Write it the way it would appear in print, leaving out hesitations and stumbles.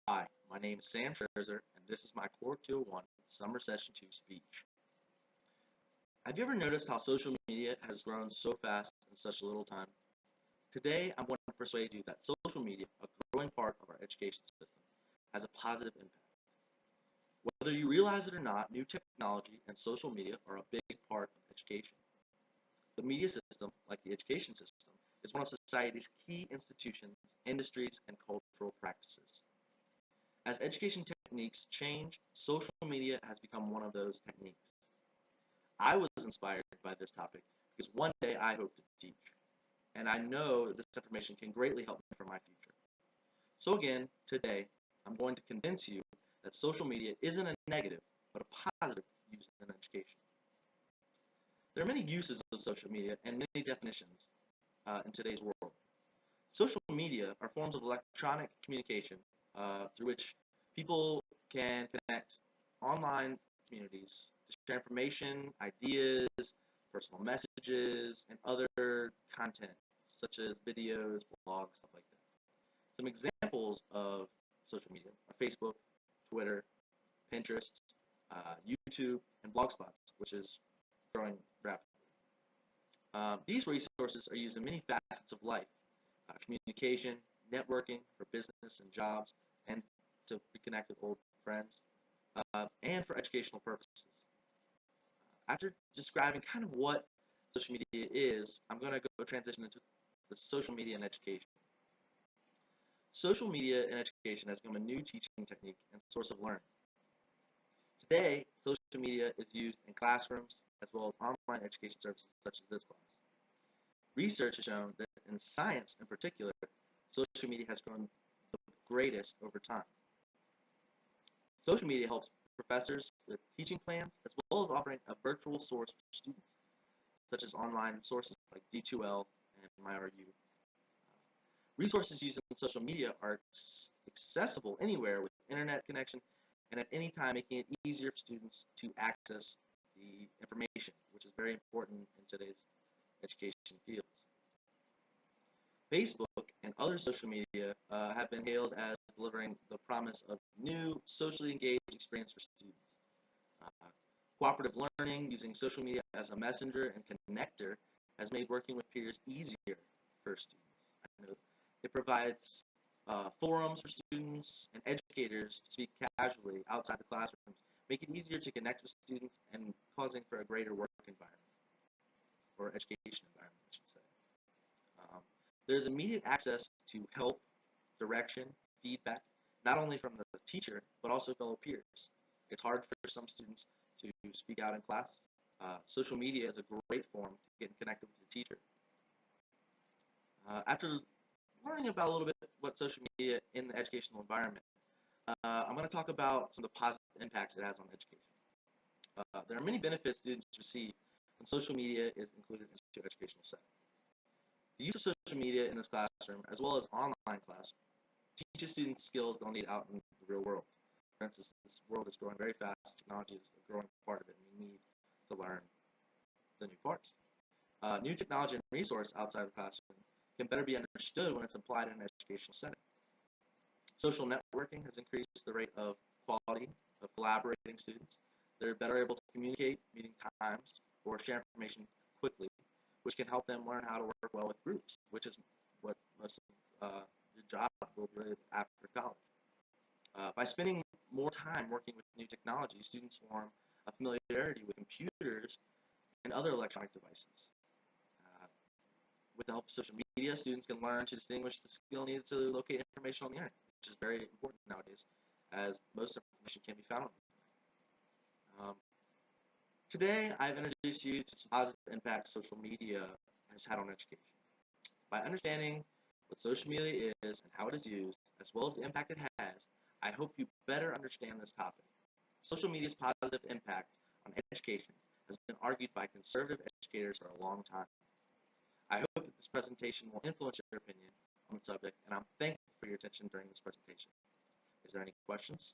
Hi, my name is Sam Scherzer, and this is my Core 201 Summer Session 2 speech. Have you ever noticed how social media has grown so fast in such little time? Today, I'm going to persuade you that social media, a growing part of our education system, has a positive impact. Whether you realize it or not, new technology and social media are a big part of education. The media system, like the education system, is one of society's key institutions, industries, and cultural practices. As education techniques change, social media has become one of those techniques. I was inspired by this topic because one day I hope to teach, and I know this information can greatly help me for my future. So again, today, I'm going to convince you that social media isn't a negative, but a positive use in education. There are many uses of social media and many definitions in today's world. Social media are forms of electronic communication through which people can connect online communities to share information, ideas, personal messages, and other content such as videos, blogs, stuff like that. Some examples of social media are Facebook, Twitter, Pinterest, YouTube, and Blogspots, which is growing rapidly. These resources are used in many facets of life, communication, networking for business and jobs, and to reconnect with old friends, and for educational purposes. After describing kind of what social media is, I'm going to go transition into the social media in education. Social media in education has become a new teaching technique and source of learning. Today, social media is used in classrooms as well as online education services such as this class. Research has shown that in science in particular, social media has grown the greatest over time. Social media helps professors with teaching plans as well as offering a virtual source for students, such as online sources like D2L and MyRU. Resources used in social media are accessible anywhere with internet connection and at any time, making it easier for students to access the information, which is very important in today's education fields. Facebook and other social media have been hailed as delivering the promise of new socially engaged experience for students. Uh, Cooperative learning using social media as a messenger and connector has made working with peers easier for students. I know it provides forums for students and educators to speak casually outside the classrooms, make it easier to connect with students and causing for a greater work environment, or education environment, I should say. Um, there's immediate access to help, direction, feedback, not only from the teacher, but also fellow peers. It's hard for some students to speak out in class. Social media is a great form to get connected with your teacher. After learning about a little bit what social media in the educational environment, I'm going to talk about some of the positive impacts it has on education. There are many benefits students receive when social media is included into educational setting. The use of social media in this classroom, as well as online class, teaches students skills they'll need out in the real world. For instance, this world is growing very fast. Technology is a growing part of it, and we need to learn the new parts. New technology and resource outside the classroom can better be understood when it's applied in an educational setting. Social networking has increased the rate of quality of collaborating students. They're better able to communicate meeting times or share information quickly, which can help them learn how to work well with groups, which is what most of your job will be after college. By spending more time working with new technology, students form a familiarity with computers and other electronic devices. Uh, with the help of social media, students can learn to distinguish the skill needed to locate information on the internet, which is very important nowadays, as most information can be found on the internet. Today, I've introduced you to some positive impacts social media has had on education. By understanding what social media is and how it is used, as well as the impact it has, I hope you better understand this topic. Social media's positive impact on education has been argued by conservative educators for a long time. I hope that this presentation will influence your opinion on the subject, and I'm thankful for your attention during this presentation. Is there any questions?